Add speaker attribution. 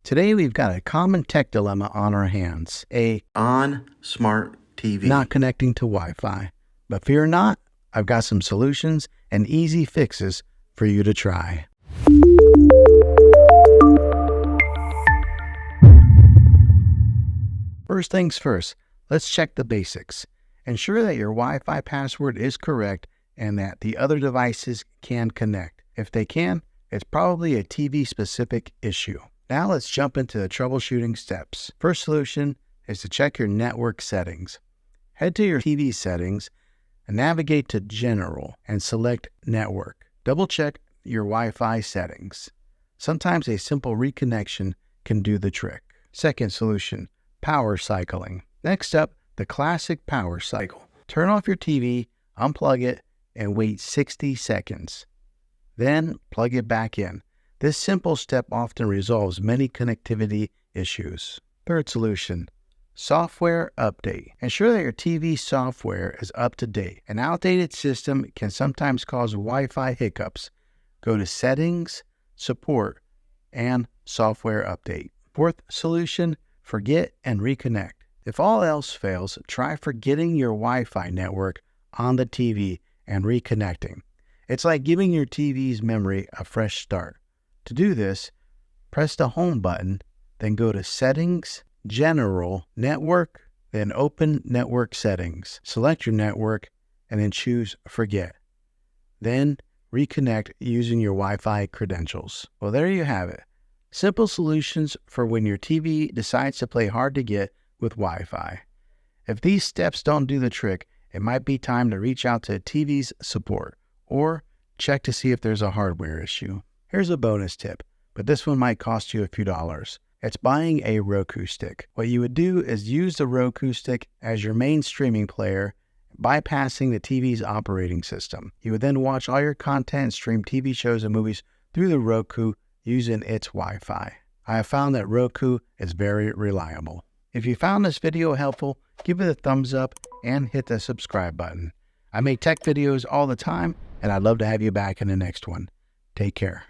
Speaker 1: Today we've got a common tech dilemma on our hands.
Speaker 2: On smart TV.
Speaker 1: Not connecting to Wi-Fi. But fear not, I've got some solutions and easy fixes for you to try. First things first, let's check the basics. Ensure that your Wi-Fi password is correct and that the other devices can connect. If they can, it's probably a TV-specific issue. Now let's jump into the troubleshooting steps. First solution is to check your network settings. Head to your TV settings and navigate to General and select Network. Double-check your Wi-Fi settings. Sometimes a simple reconnection can do the trick. Second solution, power cycling. Next up, the classic power cycle. Turn off your TV, unplug it, and wait 60 seconds. Then plug it back in. This simple step often resolves many connectivity issues. Third solution, software update. Ensure that your TV software is up to date. An outdated system can sometimes cause Wi-Fi hiccups. Go to Settings, Support, and Software Update. Fourth solution, forget and reconnect. If all else fails, try forgetting your Wi-Fi network on the TV and reconnecting. It's like giving your TV's memory a fresh start. To do this, press the Home button, then go to Settings, General, Network, then open Network Settings. Select your network and then choose Forget. Then reconnect using your Wi-Fi credentials. Well, there you have it. Simple solutions for when your TV decides to play hard to get with Wi-Fi. If these steps don't do the trick, it might be time to reach out to TV's support or check to see if there's a hardware issue. Here's a bonus tip, but this one might cost you a few dollars. It's buying a Roku stick. What you would do is use the Roku stick as your main streaming player, bypassing the TV's operating system. You would then watch all your content and stream TV shows and movies through the Roku using its Wi-Fi. I have found that Roku is very reliable. If you found this video helpful, give it a thumbs up and hit the subscribe button. I make tech videos all the time, and I'd love to have you back in the next one. Take care.